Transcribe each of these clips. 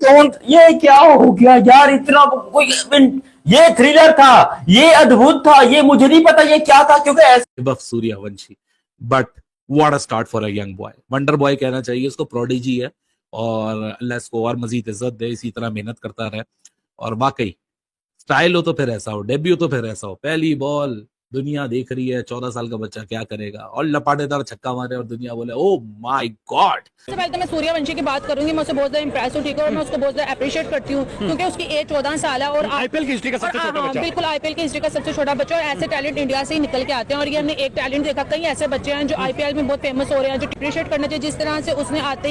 Don't, ये क्या हो गया यार, इतना कोई, ये थ्रिलर था, ये अद्भुत था, ये मुझे नहीं पता ये क्या था, क्योंकि ऐसे Suryavanshi, but what a start for a young boy, wonder boy कहना चाहिए उसको, प्रोडिजी है, और अल्लाह इसको और मजीद इज्जत दे, इसी तरह मेहनत करता रहे। और वाकई स्टाइल हो तो फिर ऐसा हो, डेब्यू तो फिर ऐसा हो, पहली बॉल, दुनिया देख रही है, 14 साल का बच्चा क्या करेगा, और लपाटेदार छक्का मारे और दुनिया बोले ओ माय गॉड। सबसे पहले तो मैं सूर्यवंशी की बात करूंगी, मैं उससे बहुत ज्यादा इंप्रेस हूँ, ठीक है, और मैं उसको बहुत ज्यादा अप्रिशिएट करती हूँ, क्योंकि उसकी एज 14 साल है और आईपीएल की हिस्ट्री का सबसे छोटा बच्चा, बिल्कुल आईपीएल की हिस्ट्री का सबसे छोटा बच्चा, और ऐसे टैलेंट इंडिया से ही निकल के आते हैं। और ये हमने एक टैलेंट देखा, कई ऐसे बच्चे हैं जो आईपीएल में बहुत फेमस हो रहे हैं, जो अप्रिशिएट करना चाहिए, जिस तरह से उसने आते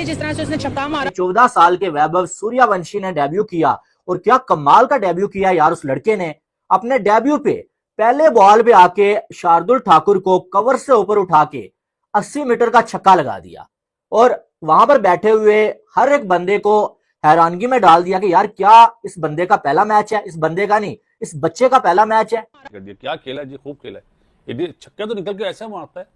जिस तरह से उसने छक्का मारा। 14 साल के वैभव सूर्यवंशी ने डेब्यू किया, और क्या कमाल का डेब्यू किया यार उस लड़के ने। अपने डेब्यू पे पहले बॉल पे आके शार्दुल ठाकुर को कवर से ऊपर उठा के 80 मीटर का छक्का लगा दिया, और वहां पर बैठे हुए हर एक बंदे को हैरानगी में डाल दिया कि यार क्या इस बंदे का पहला मैच है, इस बंदे का नहीं, इस बच्चे का पहला मैच है। क्या खेला जी, खूब खेला है, ये छक्का तो निकल के ऐसा मारता है,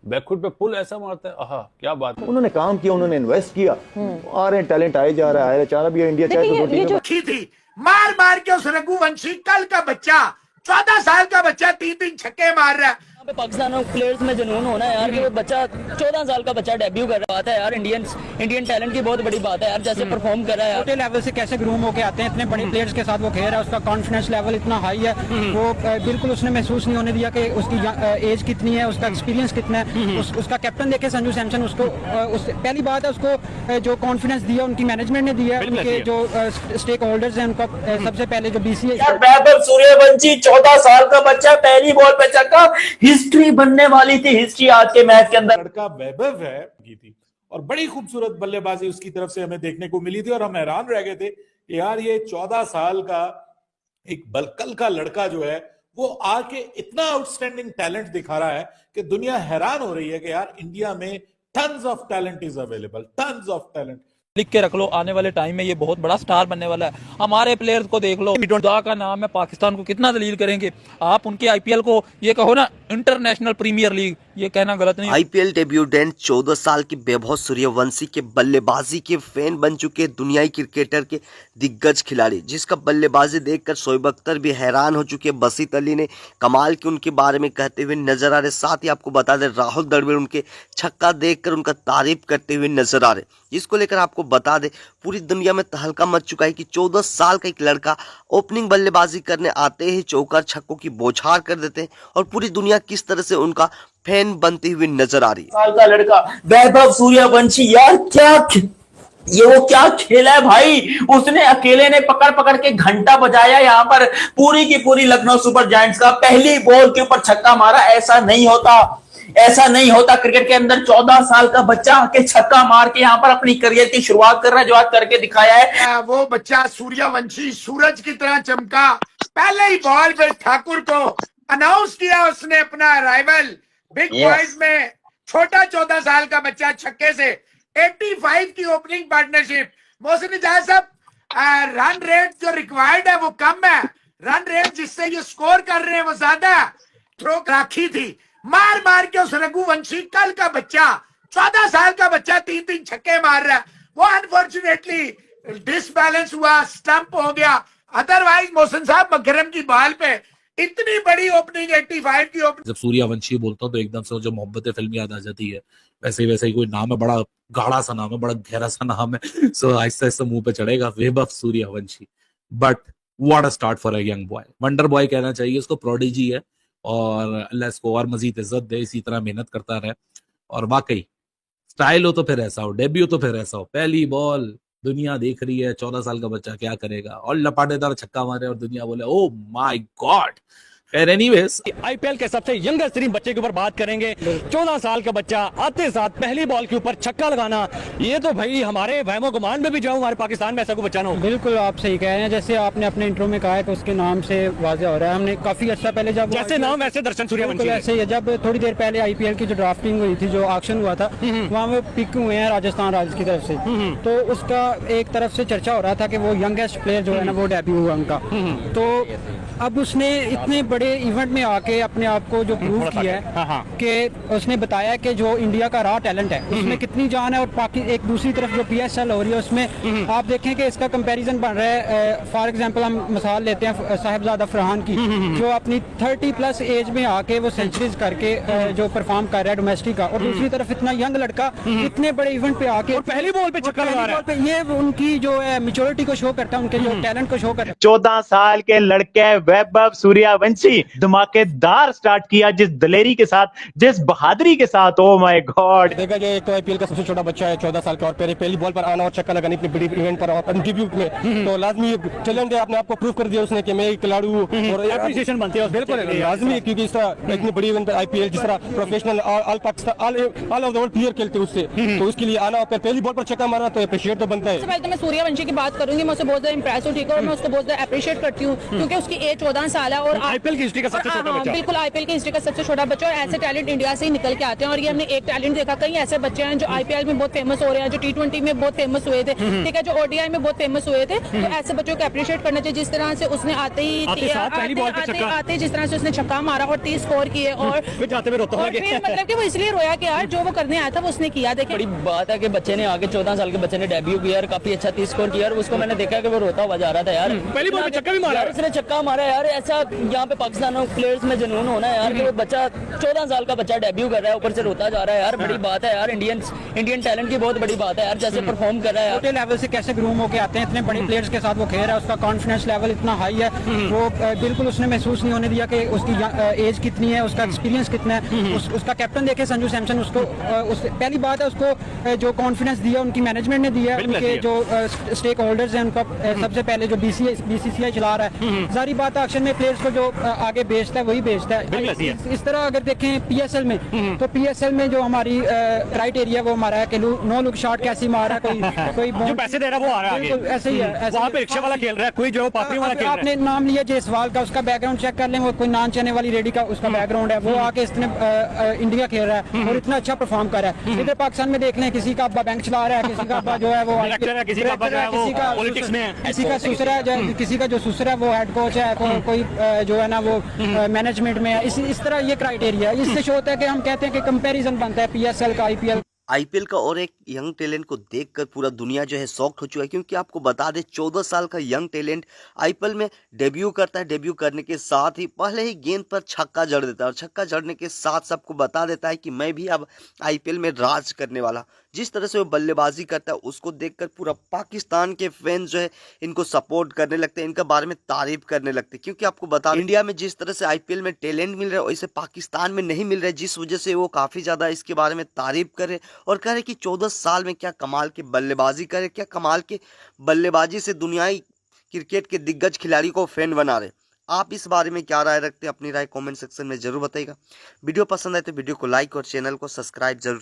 बैकफुट पे पुल ऐसा मारता है, आहा क्या बात है। उन्होंने काम किया, उन्होंने इन्वेस्ट किया, आ रहे टैलेंट आए जा रहा है, चाह रहा भी इंडिया चाहे तो थी मार मार के उस रघुवंशी कल का बच्चा, 14 साल का बच्चा 3-3 छक्के मार रहा है। पाकिस्तान प्लेयर्स में जुनून होना है यार, कि वो बच्चा 14 साल का बच्चा डेब्यू कर रहा है यार, इंडियन टैलेंट की बहुत बड़ी बात है यार, जैसे परफॉर्म कर रहा है। छोटे लेवल से कैसे ग्रूम होके आते हैं, इतने बड़े प्लेयर्स के साथ वो खेल रहा है, उसका कॉन्फिडेंस लेवल इतना हाई है, वो बिल्कुल उसने महसूस नहीं होने दिया कि उसकी एज कितनी है, उसका एक्सपीरियंस कितना है। उसका कैप्टन देखे संजू सैमसन, उसको पहली बात है उसको जो कॉन्फिडेंस दिया उनकी मैनेजमेंट ने दिया, उनके जो स्टेक होल्डर्स हैं उनका सबसे पहले जो बीसीए। वैभव सूर्यवंशी 14 साल का बच्चा, पहली बॉल पे छक्का, हिस्ट्री बनने वाली थी, हिस्ट्री आज के मैच के अंदर। लड़का वैभव है की थी, और बड़ी खूबसूरत बल्लेबाजी उसकी तरफ से हमें देखने को मिली थी, और हम हैरान रह गए थे कि यार ये 14 साल का एक बलकल का लड़का जो है वो आके इतना आउटस्टैंडिंग टैलेंट दिखा रहा है कि दुनिया हैरान हो रही है कि यार इंडिया में tons of talent is available, tons of talent. लिख के रख लो, आने वाले टाइम में ये बहुत बड़ा स्टार बनने वाला है। हमारे प्लेयर्स को देख लो, खुदा का नाम है, पाकिस्तान को कितना दलील करेंगे आप, उनके आईपीएल को ये कहो ना इंटरनेशनल प्रीमियर लीग, ये कहना गलत नहीं। आईपीएल डेब्यूटेंट 14 साल के वैभव सूर्यवंशी के बल्लेबाजी के फैन बन चुके दुनियाई क्रिकेटर के दिग्गज खिलाड़ी, जिसका बल्लेबाजी देखकर शोएब अख्तर भी हैरान हो चुके। बसीत अली ने कमाल के उनके बारे में कहते हुए नजर आ रहे। साथ ही आपको बता दें राहुल द्रविड़ उनके छक्का देखकर उनका तारीफ करते हुए नजर आ रहे, जिसको लेकर आपको बता दें पूरी दुनिया में तहलका मच चुका है कि 14 साल का एक लड़का ओपनिंग बल्लेबाजी करने आते ही चौकार छक्कों की बौछार कर देते हैं, और पूरी दुनिया किस तरह से उनका फैन बनती हुई नजर आ रही है। साल का लड़का वैभव सूर्यवंशी, यार क्या ये वो क्या खेला है भाई, उसने अकेले ने पकड़ पकड़ के घंटा बजाया यहाँ पर, पूरी की पूरी लखनऊ सुपर जायंट्स का पहली बॉल के ऊपर छक्का मारा। ऐसा नहीं होता, ऐसा नहीं होता क्रिकेट के अंदर। 14 साल का बच्चा के छक्का मार के यहाँ पर अपनी करियर की शुरुआत कर रहा है, जो आज करके दिखाया है। वो बच्चा सूर्यवंशी सूरज की तरह चमका, पहले ही बॉल पे ठाकुर को अनाउंस किया उसने अपना अराइवल बिग बॉयज में। छोटा 14 साल का बच्चा छक्के से 85 की ओपनिंग पार्टनरशिप। मोहसिन इजाज साहब, रन रेट जो रिक्वायर्ड है वो कम है, रन रेट जिससे ये स्कोर कर रहे हैं वो ज्यादा है। थ्रो राखी थी, मार मार के उस रघुवंशी कल का बच्चा, 14 साल का बच्चा 3-3 छक्के मार रहा है। वो अनफॉर्चुनेटली डिसबैलेंस हुआ, स्टंप हो गया। अदरवाइज मोहसिन साहब मकरम की बॉल पे इतनी बड़ी ओपनिंग, 85 की ओपनिंग। जब सूर्यवंशी बोलता हूँ तो एकदम से जो मोहब्बत फिल्म याद आ जाती है। वैसे ही कोई नाम है, बड़ा गाढ़ा सा नाम है, बड़ा गहरा सा नाम है, सो आहिस्ता आहिस्ता मुंह पे चढ़ेगा, Vaibhav Suryavanshi, but what a start for a young boy, wonder boy कहना चाहिए उसको, प्रोडिजी है, और अल्लाह इसको और मजीद इज्जत दे, इसी तरह मेहनत करता रहे। और वाकई स्टाइल हो तो फिर ऐसा हो, डेब्यू तो फिर ऐसा हो, पहली बॉल, दुनिया देख रही है, 14 साल का बच्चा क्या करेगा, और लपाटेदार छक्का मारे और दुनिया बोले oh my God. Anyways, IPL के सबसे यंगेस्ट तरीन बच्चे के ऊपर बात करेंगे। 14 साल का बच्चा आते साथ पहली बॉल के ऊपर छक्का लगाना, ये तो भाई हमारे वहमो गुमान में भी जाऊं, हमारे पाकिस्तान में ऐसा कोई बच्चा ना हो। बिल्कुल आप सही कह रहे हैं, जैसे आपने अपने इंट्रो में कहा है कि उसके नाम से वाज़ेह हो रहा है। हमने काफी अच्छा पहले जब जैसे नाम वैसे दर्शन सूर्यवंशी, ऐसे ही जब थोड़ी देर पहले आईपीएल की जो ड्राफ्टिंग हुई थी, जो ऑक्शन हुआ था, वहाँ वो पिक हुए हैं राजस्थान रॉयल्स की तरफ से, तो उसका एक तरफ से चर्चा हो रहा था कि वो यंगेस्ट प्लेयर जो है ना वो डेब्यू हुआ उनका। तो अब उसने इतने बड़े इवेंट में आके अपने आप को जो प्रूव किया है कि उसने बताया कि जो इंडिया का रॉ टैलेंट है उसमें कितनी जान है, और बाकी एक दूसरी तरफ जो PSL हो रही है उसमें आप देखें कि इसका कंपैरिजन बन रहा है। फॉर एग्जांपल हम मिसाल लेते हैं साहिबजादा फरहान की, जो अपनी 30+ एज में आके वो सेंचुरीज करके जो परफॉर्म कर रहा है डोमेस्टिक का, और दूसरी तरफ इतना यंग लड़का इतने बड़े इवेंट पे आके और पहली बॉल पे छक्का लगा रहा है। ये उनकी जो है मैच्योरिटी को शो करता है, उनके जो टैलेंट को शो करता है। 14 साल के लड़के वैभव सूर्यवंशी धमाकेदार स्टार्ट किया, जिस दलेरी के साथ, जिस बहादुरी के साथ। ओ माय गॉड, देखा जाए एक तो IPL का सबसे छोटा बच्चा है 14 साल का, और पहली बॉल पर आना और छक्का लगाना इतनी बड़ी इवेंट पर और डेब्यू में, तो लाजमी टैलेंट है, अपने आप को प्रूव कर दिया उसने कि मैं एक खिलाड़ी हूं, और एप्रिसिएशन बनती है बिल्कुल लाजमी है, क्योंकि इस तरह इतनी बड़ी इवेंट पर IPL जिस तरह professional all Pakistan all over the world player खेलते हैं उससे, तो उसके लिए आना और पहली बॉल पर छक्का मारना तो एप्रिशिएट तो बनता है। सबसे पहले तो मैं सूर्यवंशी की बात करूंगी, मैं उसे बहुत ज्यादा इंप्रेस हूं, ठीक है, और मैं उसको बहुत ज्यादा अप्रिशिएट करती हूं क्योंकि उसकी एज 14 साल है, और IPL की हिस्ट्री का सबसे छोटा बच्चा, बिल्कुल IPL की हिस्ट्री का सबसे छोटा बच्चा, और ऐसे टैलेंट इंडिया से ही निकल के आते हैं। और ये हमने एक टैलेंट देखा, कई ऐसे बच्चे हैं जो IPL में बहुत फेमस हो रहे हैं, जो T20 में बहुत फेमस हुए थे, ठीक है, जो ODI में बहुत फेमस हुए थे, तो ऐसे बच्चों को अप्रिशिएट करना चाहिए। जिस तरह से उसने आते ही जिस तरह से उसने छक्का मारा और 30 स्कोर किए, और फिर मतलब कि वो इसलिए रोया कि यार जो वो करने आया था वो उसने किया। देखिए बड़ी बात है कि बच्चे ने आगे 14 साल के बच्चे ने डेब्यू किया और काफी अच्छा 30 स्कोर किया, और उसको मैंने देखा कि वो रोता हुआ जा रहा था यार, पहली बॉल पे छक्का भी मारा, उसने छक्का मारा यार। ऐसा यहाँ पे पाकिस्तान प्लेयर्स में जुनून होना है यार कि वो बच्चा 14 साल का बच्चा डेब्यू कर रहा है, ऊपर से रोता जा रहा है यार, बड़ी बात है यार, इंडियन टैलेंट की बहुत बड़ी बात है यार, जैसे परफॉर्म कर रहा है। छोटे लेवल से कैसे ग्रूम होके आते हैं, इतने बड़े प्लेयर्स के साथ वो खेल रहा है, उसका कॉन्फिडेंस लेवल इतना हाई है, वो बिल्कुल उसने महसूस नहीं होने दिया कि उसकी एज कितनी है, उसका एक्सपीरियंस कितना है। उसका कैप्टन देखे संजू सैमसन, उसको पहली बात है उसको जो कॉन्फिडेंस दिया उनकी मैनेजमेंट ने दिया, उनके जो स्टेक होल्डर्स हैं उनका सबसे पहले जो BCCI चला रहा है, सारी बात एक्शन में प्लेयर्स को जो आगे भेजता है वही भेजता है। इस तरह अगर देखें PSL में, तो PSL में जो हमारी क्राइटेरिया वो हमारा है कि नो लुक शॉट कैसी मार रहा है, कोई जो पैसे दे रहा है वो आ रहा है आगे, ऐसे ही है, वहाँ पे रिक्शा वाला खेल रहा है, कोई जो पापड़ी वाला खेल रहा है। आपने नाम लिया जयसवाल का, उसका बैकग्राउंड चेक कर लें, वो कोई नान चने वाली रेडी का उसका बैकग्राउंड है, वो आके इसने इंडिया खेल रहा है और इतना अच्छा परफॉर्म कर रहा है। इधर पाकिस्तान में देख लें, किसी का अब्बा बैंक चला रहा है, किसी का अब्बा जो है वो किसी का पॉलिटिक्स में है, किसी का ससुरा है, किसी का जो ससुरा है वो हेड कोच है, कोई जो है ना वो मैनेजमेंट में है। इस तरह ये क्राइटेरिया है, इससे शो होता है कि हम कहते हैं कि कंपैरिजन बनता है PSL का IPL का। और एक यंग टैलेंट को देखकर पूरा दुनिया जो है शॉक्ड हो चुका है, क्योंकि आपको बता दें 14 साल का यंग टैलेंट IPL में डेब्यू करता है। डेब्यू करने के साथ ही पहले ही गेंद पर छक्का जड़ देता है, और छक्का जड़ने के साथ सबको बता देता है कि मैं भी अब IPL में राज करने वाला। जिस तरह से वो बल्लेबाजी करता है उसको देखकर पूरा पाकिस्तान के फैंस जो है इनको सपोर्ट करने लगते हैं, इनका बारे में तारीफ करने लगते हैं, क्योंकि आपको बता इंडिया में जिस तरह से IPL में टैलेंट मिल रहा है वैसे पाकिस्तान में नहीं मिल रहा है, जिस वजह से वो काफ़ी ज़्यादा इसके बारे में तारीफ करे और कह रहे कि 14 साल में क्या कमाल की बल्लेबाजी करे, क्या कमाल की बल्लेबाजी से दुनियाई क्रिकेट के दिग्गज खिलाड़ी को फैन बना रहे। आप इस बारे में क्या राय रखते हैं? अपनी राय कमेंट सेक्शन में जरूर बताइएगा। वीडियो पसंद आए तो वीडियो को लाइक और चैनल को सब्सक्राइब जरूर